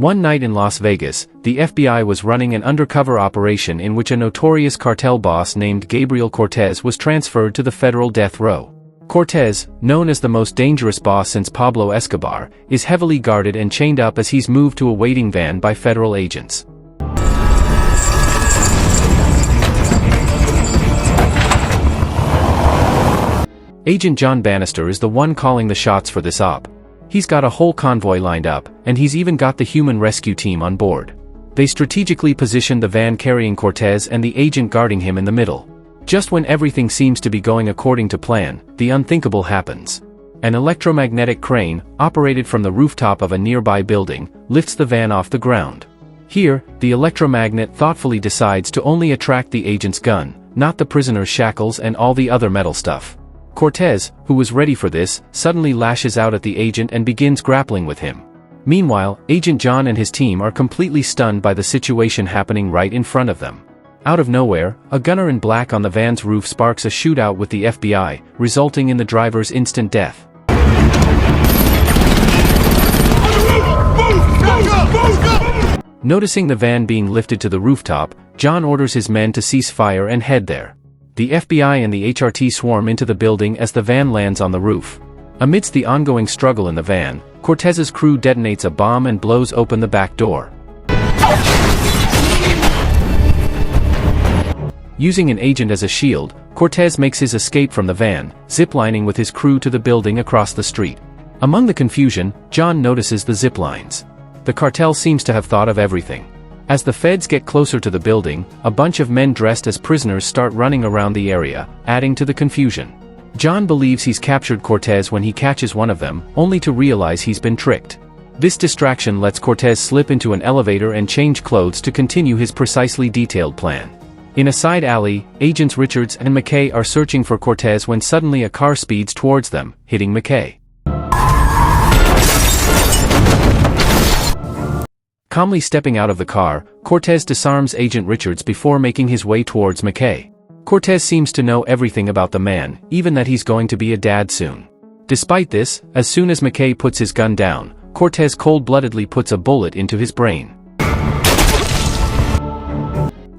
One night in Las Vegas, the FBI was running an undercover operation in which a notorious cartel boss named Gabriel Cortez was transferred to the federal death row. Cortez, known as the most dangerous boss since Pablo Escobar, is heavily guarded and chained up as he's moved to a waiting van by federal agents. Agent John Bannister is the one calling the shots for this op. He's got a whole convoy lined up, and he's even got the human rescue team on board. They strategically positioned the van carrying Cortez and the agent guarding him in the middle. Just when everything seems to be going according to plan, the unthinkable happens. An electromagnetic crane, operated from the rooftop of a nearby building, lifts the van off the ground. Here, the electromagnet thoughtfully decides to only attract the agent's gun, not the prisoner's shackles and all the other metal stuff. Cortez, who was ready for this, suddenly lashes out at the agent and begins grappling with him. Meanwhile, Agent John and his team are completely stunned by the situation happening right in front of them. Out of nowhere, a gunner in black on the van's roof sparks a shootout with the FBI, resulting in the driver's instant death. Noticing the van being lifted to the rooftop, John orders his men to cease fire and head there. The FBI and the HRT swarm into the building as the van lands on the roof. Amidst the ongoing struggle in the van, Cortez's crew detonates a bomb and blows open the back door. Using an agent as a shield, Cortez makes his escape from the van, ziplining with his crew to the building across the street. Among the confusion, John notices the zip lines. The cartel seems to have thought of everything. As the feds get closer to the building, a bunch of men dressed as prisoners start running around the area, adding to the confusion. John believes he's captured Cortez when he catches one of them, only to realize he's been tricked. This distraction lets Cortez slip into an elevator and change clothes to continue his precisely detailed plan. In a side alley, Agents Richards and McKay are searching for Cortez when suddenly a car speeds towards them, hitting McKay. Calmly stepping out of the car, Cortez disarms Agent Richards before making his way towards McKay. Cortez seems to know everything about the man, even that he's going to be a dad soon. Despite this, as soon as McKay puts his gun down, Cortez cold-bloodedly puts a bullet into his brain.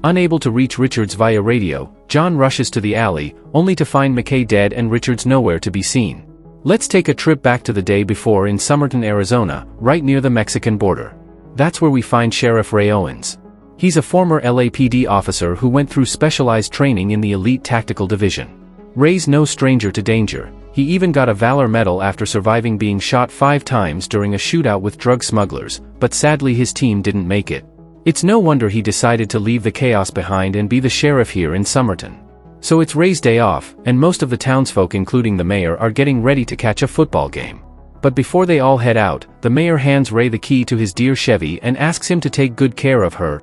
Unable to reach Richards via radio, John rushes to the alley, only to find McKay dead and Richards nowhere to be seen. Let's take a trip back to the day before in Somerton, Arizona, right near the Mexican border. That's where we find Sheriff Ray Owens. He's a former LAPD officer who went through specialized training in the elite tactical division. Ray's no stranger to danger. He even got a Valor Medal after surviving being shot 5 times during a shootout with drug smugglers, but sadly his team didn't make it. It's no wonder he decided to leave the chaos behind and be the sheriff here in Somerton. So it's Ray's day off, and most of the townsfolk including the mayor are getting ready to catch a football game. But before they all head out, the mayor hands Ray the key to his dear Chevy and asks him to take good care of her.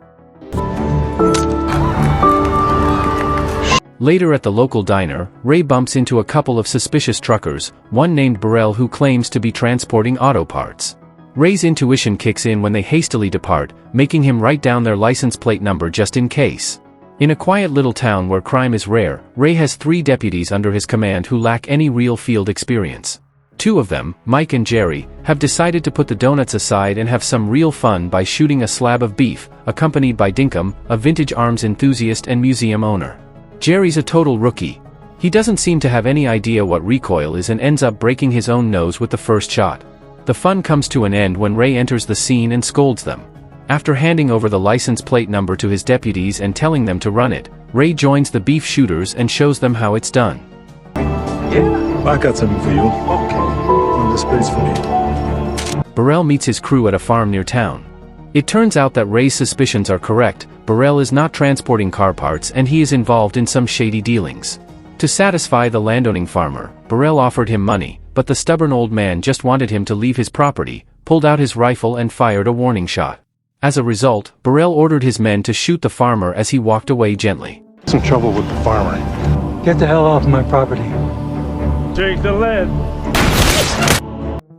Later at the local diner, Ray bumps into a couple of suspicious truckers, one named Burrell who claims to be transporting auto parts. Ray's intuition kicks in when they hastily depart, making him write down their license plate number just in case. In a quiet little town where crime is rare, Ray has 3 deputies under his command who lack any real field experience. 2 of them, Mike and Jerry, have decided to put the donuts aside and have some real fun by shooting a slab of beef, accompanied by Dinkum, a vintage arms enthusiast and museum owner. Jerry's a total rookie. He doesn't seem to have any idea what recoil is and ends up breaking his own nose with the first shot. The fun comes to an end when Ray enters the scene and scolds them. After handing over the license plate number to his deputies and telling them to run it, Ray joins the beef shooters and shows them how it's done. Yeah, I got something for you. Okay. In this place for me. Burrell meets his crew at a farm near town. It turns out that Ray's suspicions are correct. Burrell is not transporting car parts and he is involved in some shady dealings. To satisfy the landowning farmer, Burrell offered him money, but the stubborn old man just wanted him to leave his property, pulled out his rifle and fired a warning shot. As a result, Burrell ordered his men to shoot the farmer as he walked away gently. Some trouble with the farmer. Get the hell off my property. Take the lead.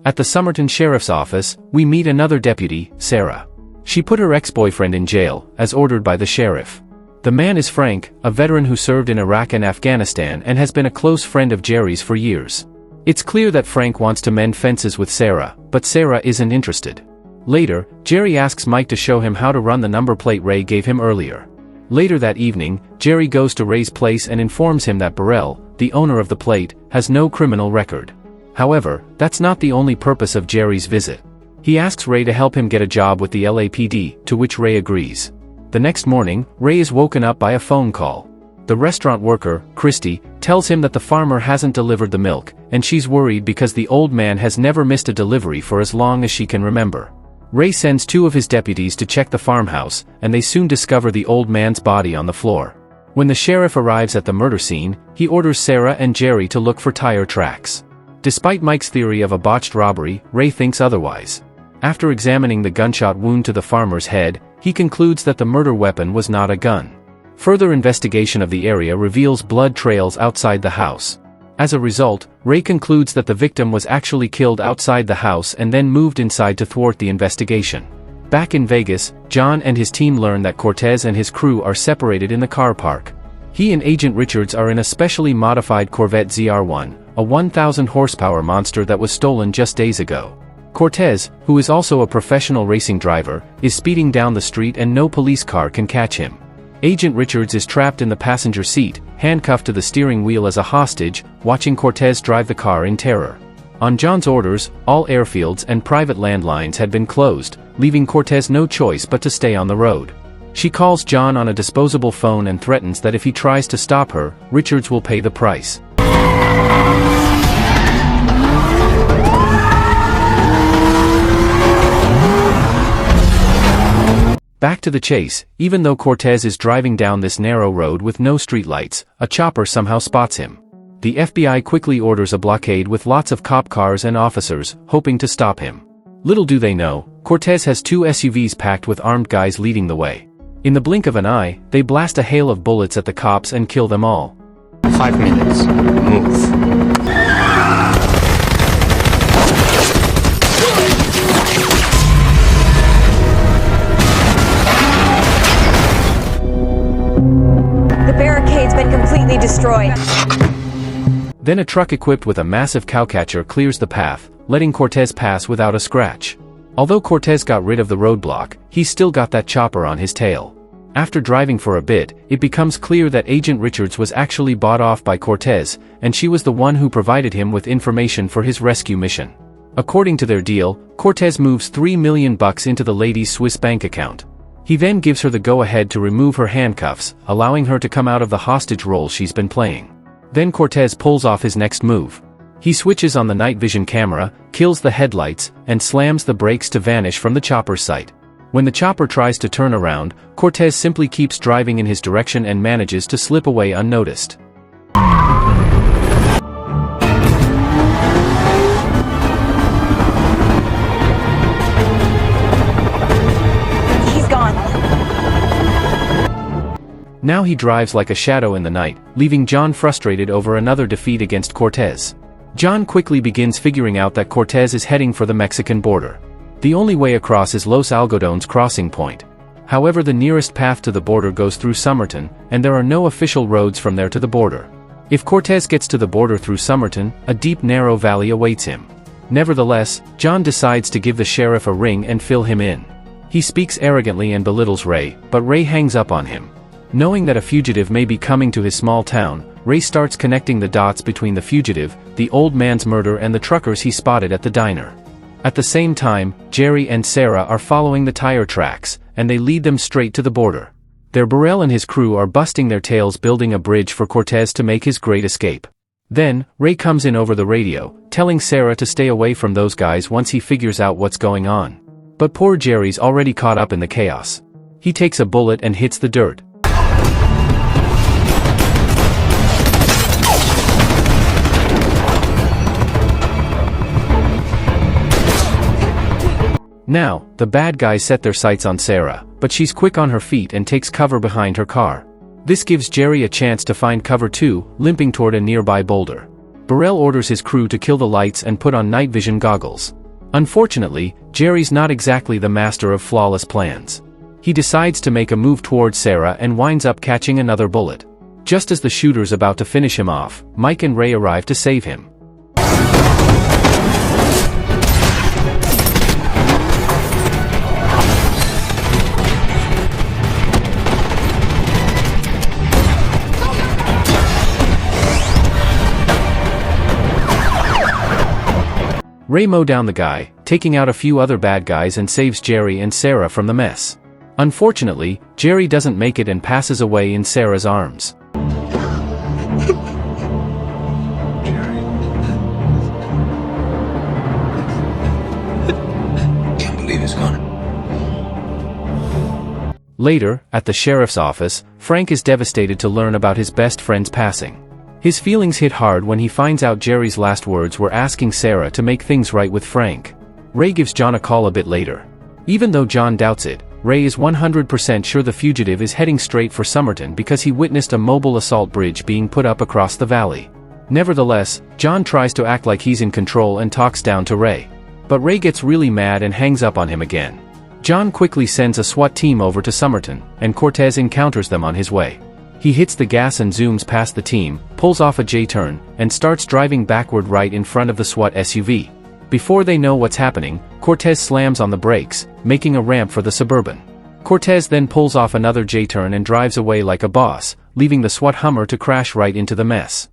At the Somerton Sheriff's Office, we meet another deputy, Sarah. She put her ex-boyfriend in jail, as ordered by the sheriff. The man is Frank, a veteran who served in Iraq and Afghanistan and has been a close friend of Jerry's for years. It's clear that Frank wants to mend fences with Sarah, but Sarah isn't interested. Later, Jerry asks Mike to show him how to run the number plate Ray gave him earlier. Later that evening, Jerry goes to Ray's place and informs him that Burrell, the owner of the plate, has no criminal record. However, that's not the only purpose of Jerry's visit. He asks Ray to help him get a job with the LAPD, to which Ray agrees. The next morning, Ray is woken up by a phone call. The restaurant worker, Christy, tells him that the farmer hasn't delivered the milk, and she's worried because the old man has never missed a delivery for as long as she can remember. Ray sends 2 of his deputies to check the farmhouse, and they soon discover the old man's body on the floor. When the sheriff arrives at the murder scene, he orders Sarah and Jerry to look for tire tracks. Despite Mike's theory of a botched robbery, Ray thinks otherwise. After examining the gunshot wound to the farmer's head, he concludes that the murder weapon was not a gun. Further investigation of the area reveals blood trails outside the house. As a result, Ray concludes that the victim was actually killed outside the house and then moved inside to thwart the investigation. Back in Vegas, John and his team learn that Cortez and his crew are separated in the car park. He and Agent Richards are in a specially modified Corvette ZR1, a 1,000 horsepower monster that was stolen just days ago. Cortez, who is also a professional racing driver, is speeding down the street and no police car can catch him. Agent Richards is trapped in the passenger seat, handcuffed to the steering wheel as a hostage, watching Cortez drive the car in terror. On John's orders, all airfields and private landlines had been closed, leaving Cortez no choice but to stay on the road. She calls John on a disposable phone and threatens that if he tries to stop her, Richards will pay the price. Back to the chase. Even though Cortez is driving down this narrow road with no streetlights, a chopper somehow spots him. The FBI quickly orders a blockade with lots of cop cars and officers, hoping to stop him. Little do they know, Cortez has 2 SUVs packed with armed guys leading the way. In the blink of an eye, they blast a hail of bullets at the cops and kill them all. 5 minutes. Move. The barricade's been completely destroyed. Then a truck equipped with a massive cowcatcher clears the path, letting Cortez pass without a scratch. Although Cortez got rid of the roadblock, he's still got that chopper on his tail. After driving for a bit, it becomes clear that Agent Richards was actually bought off by Cortez, and she was the one who provided him with information for his rescue mission. According to their deal, Cortez moves $3 million into the lady's Swiss bank account. He then gives her the go-ahead to remove her handcuffs, allowing her to come out of the hostage role she's been playing. Then Cortez pulls off his next move. He switches on the night vision camera, kills the headlights, and slams the brakes to vanish from the chopper's sight. When the chopper tries to turn around, Cortez simply keeps driving in his direction and manages to slip away unnoticed. He's gone. Now he drives like a shadow in the night, leaving John frustrated over another defeat against Cortez. John quickly begins figuring out that Cortez is heading for the Mexican border. The only way across is Los Algodones crossing point. However, the nearest path to the border goes through Somerton, and there are no official roads from there to the border. If Cortez gets to the border through Somerton, a deep narrow valley awaits him. Nevertheless, John decides to give the sheriff a ring and fill him in. He speaks arrogantly and belittles Ray, but Ray hangs up on him. Knowing that a fugitive may be coming to his small town, Ray starts connecting the dots between the fugitive, the old man's murder, and the truckers he spotted at the diner. At the same time, Jerry and Sarah are following the tire tracks, and they lead them straight to the border. Their Burrell and his crew are busting their tails building a bridge for Cortez to make his great escape. Then, Ray comes in over the radio, telling Sarah to stay away from those guys once he figures out what's going on. But poor Jerry's already caught up in the chaos. He takes a bullet and hits the dirt. Now, the bad guys set their sights on Sarah, but she's quick on her feet and takes cover behind her car. This gives Jerry a chance to find cover too, limping toward a nearby boulder. Burrell orders his crew to kill the lights and put on night vision goggles. Unfortunately, Jerry's not exactly the master of flawless plans. He decides to make a move towards Sarah and winds up catching another bullet. Just as the shooter's about to finish him off, Mike and Ray arrive to save him. Ray mows down the guy, taking out a few other bad guys and saves Jerry and Sarah from the mess. Unfortunately, Jerry doesn't make it and passes away in Sarah's arms. Later, at the sheriff's office, Frank is devastated to learn about his best friend's passing. His feelings hit hard when he finds out Jerry's last words were asking Sarah to make things right with Frank. Ray gives John a call a bit later. Even though John doubts it, Ray is 100% sure the fugitive is heading straight for Somerton because he witnessed a mobile assault bridge being put up across the valley. Nevertheless, John tries to act like he's in control and talks down to Ray. But Ray gets really mad and hangs up on him again. John quickly sends a SWAT team over to Somerton, and Cortez encounters them on his way. He hits the gas and zooms past the team, pulls off a J-turn, and starts driving backward right in front of the SWAT SUV. Before they know what's happening, Cortez slams on the brakes, making a ramp for the Suburban. Cortez then pulls off another J-turn and drives away like a boss, leaving the SWAT Hummer to crash right into the mess.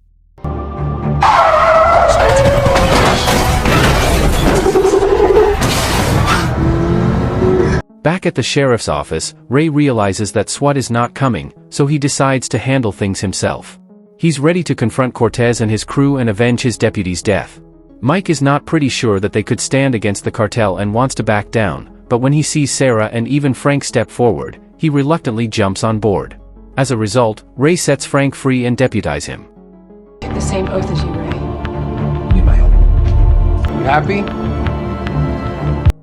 Back at the sheriff's office, Ray realizes that SWAT is not coming, so he decides to handle things himself. He's ready to confront Cortez and his crew and avenge his deputy's death. Mike is not pretty sure that they could stand against the cartel and wants to back down, but when he sees Sarah and even Frank step forward, he reluctantly jumps on board. As a result, Ray sets Frank free and deputizes him. Take the same oath as you, Ray. Need my help. You happy?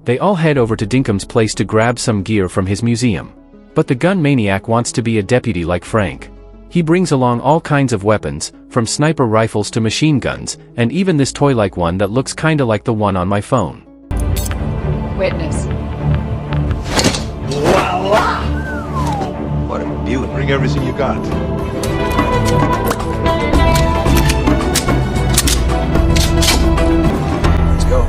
They all head over to Dinkum's place to grab some gear from his museum. But the gun maniac wants to be a deputy like Frank. He brings along all kinds of weapons, from sniper rifles to machine guns, and even this toy-like one that looks kinda like the one on my phone. Witness. Voila! What a beauty. Bring everything you got. Let's go.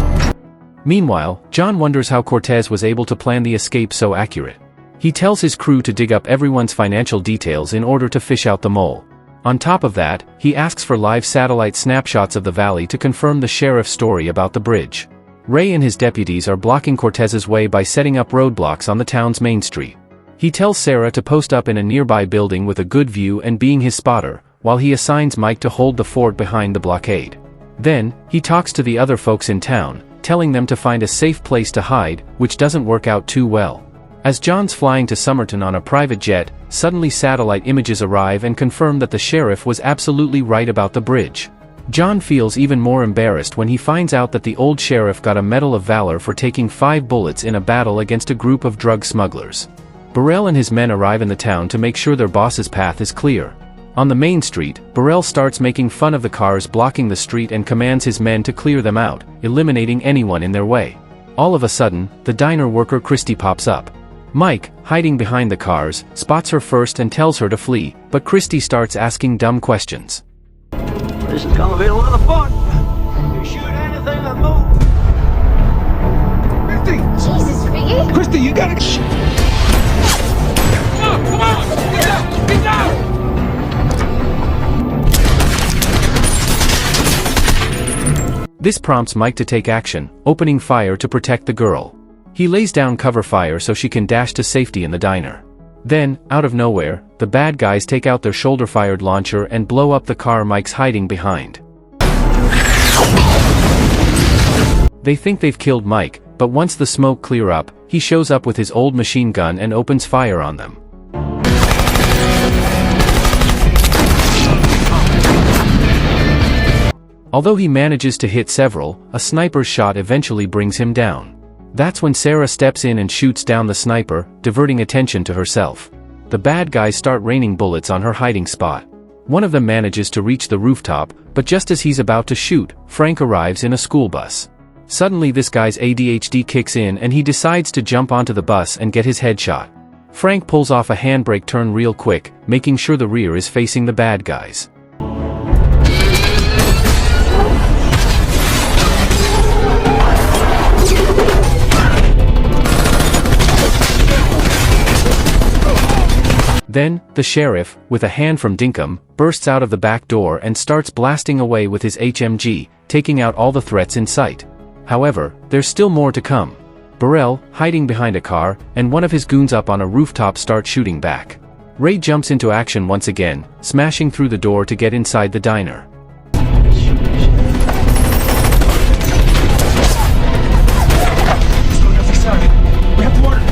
Meanwhile, John wonders how Cortez was able to plan the escape so accurate. He tells his crew to dig up everyone's financial details in order to fish out the mole. On top of that, he asks for live satellite snapshots of the valley to confirm the sheriff's story about the bridge. Ray and his deputies are blocking Cortez's way by setting up roadblocks on the town's main street. He tells Sarah to post up in a nearby building with a good view and being his spotter, while he assigns Mike to hold the fort behind the blockade. Then, he talks to the other folks in town, telling them to find a safe place to hide, which doesn't work out too well. As John's flying to Somerton on a private jet, suddenly satellite images arrive and confirm that the sheriff was absolutely right about the bridge. John feels even more embarrassed when he finds out that the old sheriff got a Medal of Valor for taking 5 bullets in a battle against a group of drug smugglers. Burrell and his men arrive in the town to make sure their boss's path is clear. On the main street, Burrell starts making fun of the cars blocking the street and commands his men to clear them out, eliminating anyone in their way. All of a sudden, the diner worker Christy pops up. Mike, hiding behind the cars, spots her first and tells her to flee, but Christy starts asking dumb questions. This is gonna be a lot of fun. You shoot anything that moves. Christy! Jesus, Figgy! Christy, you gotta... Come on! Get down! Get down! This prompts Mike to take action, opening fire to protect the girl. He lays down cover fire so she can dash to safety in the diner. Then, out of nowhere, the bad guys take out their shoulder-fired launcher and blow up the car Mike's hiding behind. They think they've killed Mike, but once the smoke clears up, he shows up with his old machine gun and opens fire on them. Although he manages to hit several, a sniper's shot eventually brings him down. That's when Sarah steps in and shoots down the sniper, diverting attention to herself. The bad guys start raining bullets on her hiding spot. One of them manages to reach the rooftop, but just as he's about to shoot, Frank arrives in a school bus. Suddenly this guy's ADHD kicks in and he decides to jump onto the bus and get his head shot. Frank pulls off a handbrake turn real quick, making sure the rear is facing the bad guys. Then, the sheriff, with a hand from Dinkum, bursts out of the back door and starts blasting away with his HMG, taking out all the threats in sight. However, there's still more to come. Burrell, hiding behind a car, and one of his goons up on a rooftop start shooting back. Ray jumps into action once again, smashing through the door to get inside the diner. We have water.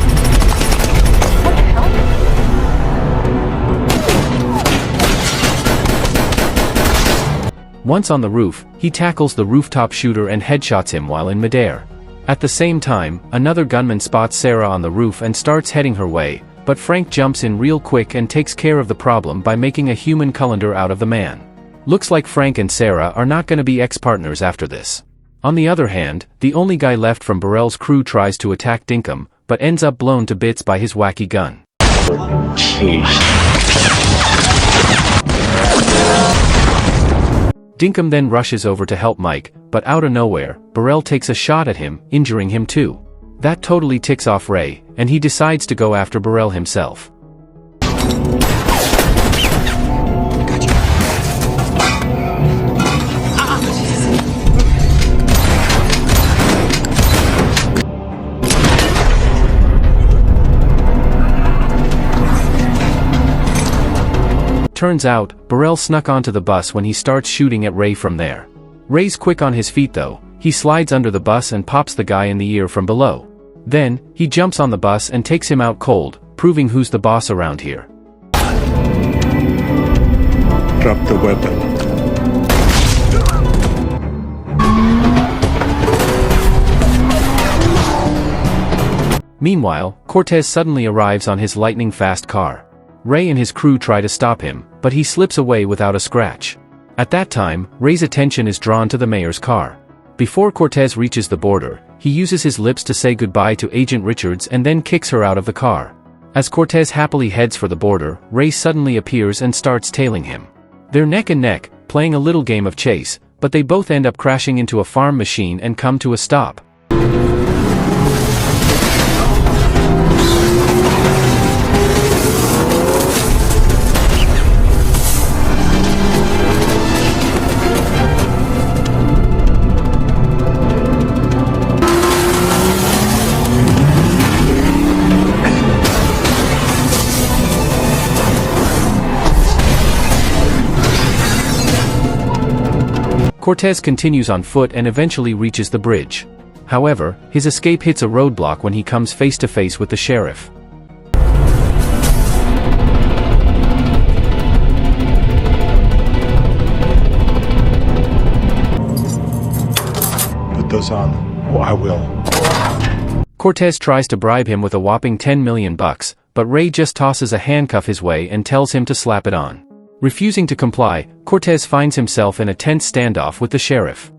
Once on the roof, he tackles the rooftop shooter and headshots him while in midair. At the same time, another gunman spots Sarah on the roof and starts heading her way, but Frank jumps in real quick and takes care of the problem by making a human colander out of the man. Looks like Frank and Sarah are not going to be ex-partners after this. On the other hand, the only guy left from Burrell's crew tries to attack Dinkum, but ends up blown to bits by his wacky gun. Dinkum then rushes over to help Mike, but out of nowhere, Burrell takes a shot at him, injuring him too. That totally ticks off Ray, and he decides to go after Burrell himself. Turns out, Burrell snuck onto the bus when he starts shooting at Ray from there. Ray's quick on his feet though. He slides under the bus and pops the guy in the ear from below. Then, he jumps on the bus and takes him out cold, proving who's the boss around here. Drop the weapon. Meanwhile, Cortez suddenly arrives on his lightning-fast car. Ray and his crew try to stop him, but he slips away without a scratch. At that time, Ray's attention is drawn to the mayor's car. Before Cortez reaches the border, he uses his lips to say goodbye to Agent Richards and then kicks her out of the car. As Cortez happily heads for the border, Ray suddenly appears and starts tailing him. They're neck and neck, playing a little game of chase, but they both end up crashing into a farm machine and come to a stop. Cortez continues on foot and eventually reaches the bridge. However, his escape hits a roadblock when he comes face to face with the sheriff. Put those on, or I will. Cortez tries to bribe him with a whopping $10 million, but Ray just tosses a handcuff his way and tells him to slap it on. Refusing to comply, Cortez finds himself in a tense standoff with the sheriff.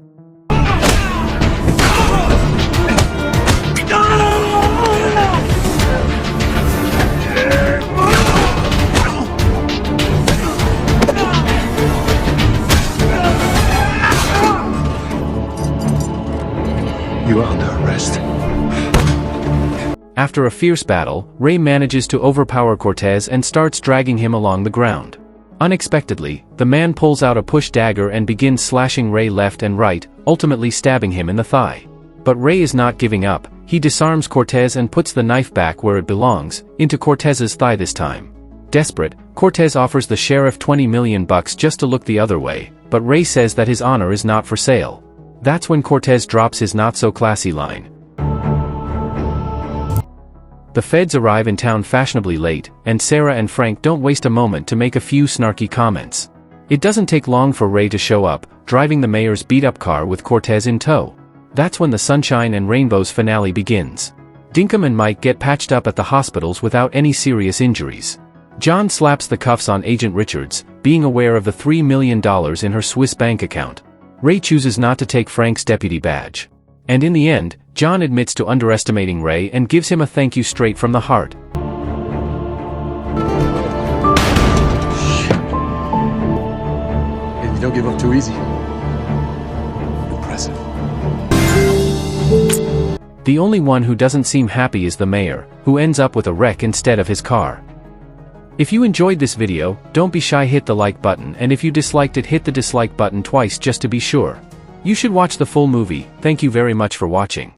You are under arrest. After a fierce battle, Ray manages to overpower Cortez and starts dragging him along the ground. Unexpectedly, the man pulls out a push dagger and begins slashing Ray left and right, ultimately stabbing him in the thigh. But Ray is not giving up. He disarms Cortez and puts the knife back where it belongs, into Cortez's thigh this time. Desperate, Cortez offers the sheriff $20 million just to look the other way, but Ray says that his honor is not for sale. That's when Cortez drops his not-so-classy line. The feds arrive in town fashionably late, and Sarah and Frank don't waste a moment to make a few snarky comments. It doesn't take long for Ray to show up, driving the mayor's beat-up car with Cortez in tow. That's when the Sunshine and Rainbows finale begins. Dinkum and Mike get patched up at the hospitals without any serious injuries. John slaps the cuffs on Agent Richards, being aware of the $3 million in her Swiss bank account. Ray chooses not to take Frank's deputy badge. And in the end, John admits to underestimating Ray and gives him a thank you straight from the heart. Hey, you don't give up too easy. Impressive. The only one who doesn't seem happy is the mayor, who ends up with a wreck instead of his car. If you enjoyed this video, don't be shy, hit the like button, and if you disliked it, hit the dislike button twice just to be sure. You should watch the full movie. Thank you very much for watching.